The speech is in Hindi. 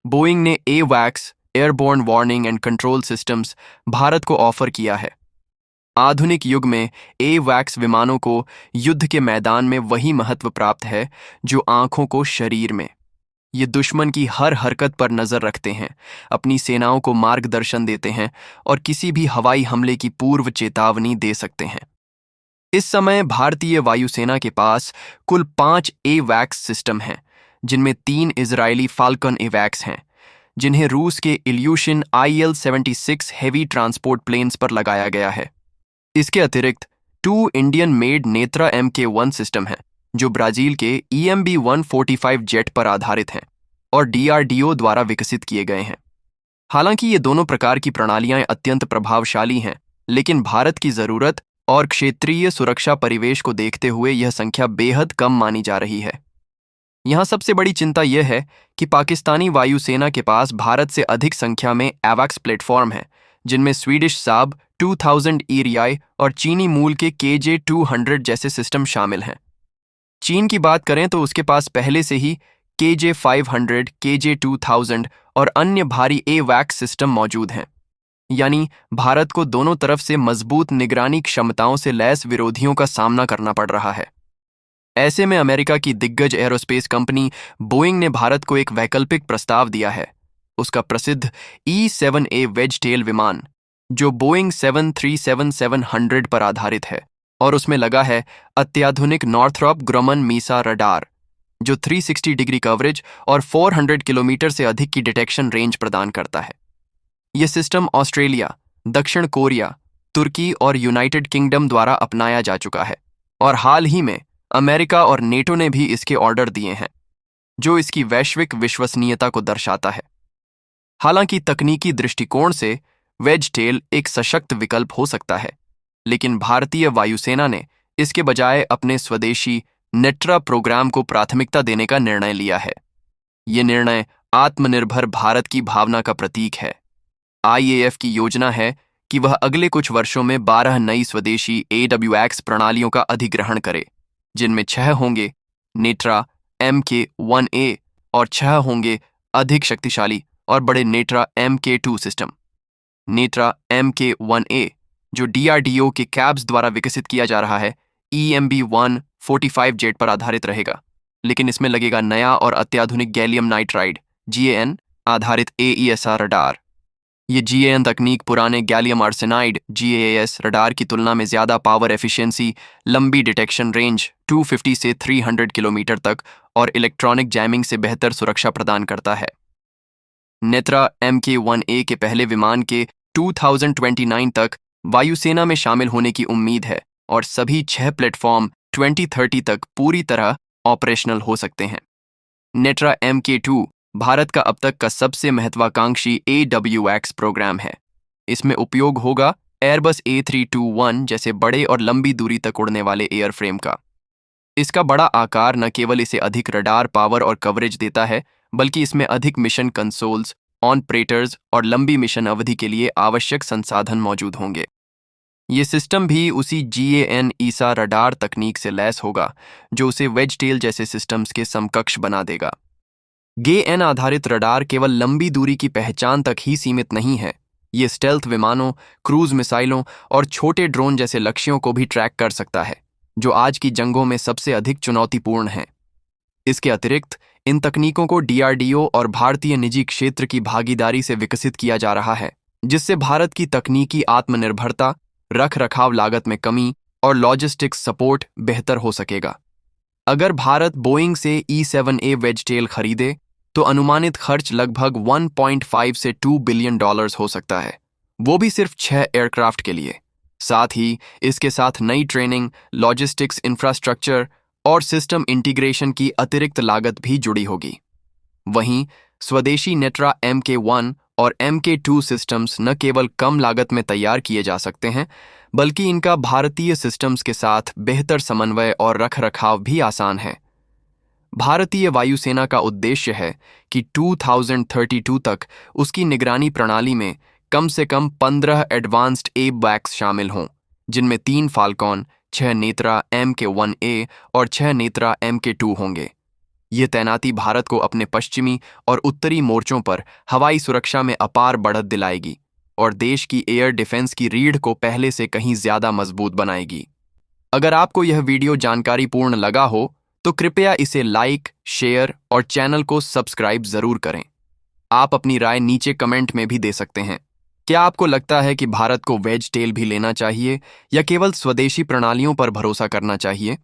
बोइंग ने एवैक्स airborne warning and control systems Bharat को ऑफर किया है। आधुनिक युग में एवैक्स विमानों को युद्ध के मैदान में वही महत्व प्राप्त है जो आंखों को शरीर में। ये दुश्मन की हर हरकत पर नजर रखते हैं, अपनी सेनाओं को मार्गदर्शन देते हैं और किसी भी हवाई हमले की पूर्व चेतावनी दे सकते हैं। इस समय भारतीय वायुसेना के पास कुल 5 एवैक्स सिस्टम हैं, जिनमें 3 इजरायली फाल्कन एवैक्स हैं, जिन्हें रूस के evolution IL-76 heavy transport planes पर लगाया गया है। इसके अतिरिक्त 2 Indian made Netra Mk1 system हैं, जो ब्राजील के EMB-145 जेट पर आधारित हैं और DRDO द्वारा विकसित किए गए हैं। हालांकि ये दोनों प्रकार की प्रणालियां अत्यंत प्रभावशाली हैं, लेकिन भारत की जरूरत और क्षेत्रीय सुरक्षा परिवेश को देखते हुए यह संख्या बेहद कम मानी जा रही है। यहाँ सबसे बड़ी चिंता यह है कि पाकिस्तानी वायुसेना के पास भारत से अधिक संख्या में एवैक्स प्लेटफॉर्म हैं, जिनमें स्वीडिश साब 2000 ERI और चीनी मूल के KJ-200 जैसे सिस्टम शामिल हैं। चीन की बात करें तो उसके पास पहले से ही KJ-500, KJ-2000 और अन्य भारी एवैक्स सिस्टम मौजूद हैं। यानी भारत को दोनों तरफ से मजबूत निगरानी क्षमताओं से लैस विरोधियों का सामना करना पड़ रहा है। ऐसे में अमेरिका की दिग्गज एरोस्पेस कंपनी बोइंग ने भारत को एक वैकल्पिक प्रस्ताव दिया है। उसका प्रसिद्ध E-7A वेज-टेल विमान, जो बोइंग 737-700 पर आधारित है, और उसमें लगा है अत्याधुनिक नॉर्थरॉप ग्रमन मीसा रडार, जो 360 डिग्री कवरेज और 400 किलोमीटर से अधिक की डिटेक्शन रेंज प्रदान करता है। यह सिस्टम ऑस्ट्रेलिया, दक्षिण कोरिया, तुर्की और यूनाइटेड किंगडम द्वारा अपनाया जा चुका है, और हाल ही में अमेरिका और नेटो ने भी इसके ऑर्डर दिए हैं, जो इसकी वैश्विक विश्वसनीयता को दर्शाता है। हालांकि तकनीकी दृष्टिकोण से वेज टेल एक सशक्त विकल्प हो सकता है, लेकिन भारतीय वायुसेना ने इसके बजाय अपने स्वदेशी नेट्रा प्रोग्राम को प्राथमिकता देने का निर्णय लिया है। ये निर्णय आत्मनिर्भर भारत की भावना का प्रतीक है। IAF की योजना है कि वह अगले कुछ वर्षों में 12 नई स्वदेशी AWACS प्रणालियों का अधिग्रहण करे, जिनमें 6 होंगे नेट्रा Mk-1A और 6 होंगे अधिक शक्तिशाली और बड़े नेट्रा Mk-2 सिस्टम। नेट्रा Mk-1A, जो DRDO के कैब्स द्वारा विकसित किया जा रहा है, EMB-145 जेट पर आधारित रहेगा, लेकिन इसमें लगेगा नया और अत्याधुनिक गैलियम नाइट्राइड GAN आधारित AESR रडार। ये GAN तकनीक पुराने गैलियम आर्सेनाइड GAAS रडार की तुलना में ज़्यादा पावर एफिशिएंसी, लंबी डिटेक्शन रेंज 250 से 300 किलोमीटर तक और इलेक्ट्रॉनिक जैमिंग से बेहतर सुरक्षा प्रदान करता है। नेत्रा Mk-1A के पहले विमान के 2029 तक वायुसेना में शामिल होने की उम्मीद है और सभी 6 प्लेटफॉर्म 2030 तक पूरी तरह ऑपरेशनल हो सकते हैं। नेट्रा Mk-2 भारत का अब तक का सबसे महत्वाकांक्षी AWACS प्रोग्राम है। इसमें उपयोग होगा एयरबस A321 जैसे बड़े और लंबी दूरी तक उड़ने वाले एयरफ्रेम का। इसका बड़ा आकार न केवल इसे अधिक रडार पावर और कवरेज देता है, बल्कि इसमें अधिक मिशन कंसोल्स, ऑपरेटर्स और लंबी मिशन अवधि के लिए आवश्यक संसाधन मौजूद होंगे। ये सिस्टम भी उसी GAN ESA रडार तकनीक से लैस होगा, जो उसे वेज टेल जैसे सिस्टम्स के समकक्ष बना देगा। GAN आधारित रडार केवल लंबी दूरी की पहचान तक ही सीमित नहीं है। ये स्टेल्थ विमानों, क्रूज मिसाइलों और छोटे ड्रोन जैसे लक्ष्यों को भी ट्रैक कर सकता है, जो आज की जंगों में सबसे अधिक चुनौतीपूर्ण हैं। इसके अतिरिक्त इन तकनीकों को DRDO और भारतीय निजी क्षेत्र की भागीदारी से विकसित किया जा रहा है, जिससे भारत की तकनीकी आत्मनिर्भरता, रख-रखाव लागत में कमी और लॉजिस्टिक्स सपोर्ट बेहतर हो सकेगा। अगर भारत बोइंग से E-7A वेज टेल खरीदे तो अनुमानित खर्च लगभग 1.5 से 2 बिलियन डॉलर्स हो सकता है, वो भी सिर्फ 6 एयरक्राफ्ट के लिए। साथ ही इसके साथ नई ट्रेनिंग, लॉजिस्टिक्स इंफ्रास्ट्रक्चर और सिस्टम इंटीग्रेशन की अतिरिक्त लागत भी जुड़ी होगी। वहीं स्वदेशी नेट्रा Mk-1 और Mk-2 सिस्टम्स न केवल कम लागत में तैयार किए जा सकते हैं, बल्कि इनका भारतीय सिस्टम्स के साथ बेहतर समन्वय और रखरखाव भी आसान है। भारतीय वायुसेना का उद्देश्य है कि 2032 तक उसकी निगरानी प्रणाली में कम से कम 15 एडवांस्ड AWACS शामिल हों, जिनमें 3 फाल्कॉन, 6 नेत्रा Mk-1A और 6 नेत्रा Mk-2 होंगे। ये तैनाती भारत को अपने पश्चिमी और उत्तरी मोर्चों पर हवाई सुरक्षा में अपार बढ़त दिलाएगी और देश की एयर डिफेंस की रीढ़ को पहले से कहीं ज्यादा मजबूत बनाएगी। अगर आपको यह वीडियो जानकारीपूर्ण लगा हो तो कृपया इसे लाइक, शेयर और चैनल को सब्सक्राइब जरूर करें। आप अपनी राय नीचे कमेंट में भी दे सकते हैं। क्या आपको लगता है कि भारत को वेज टेल भी लेना चाहिए या केवल स्वदेशी प्रणालियों पर भरोसा करना चाहिए?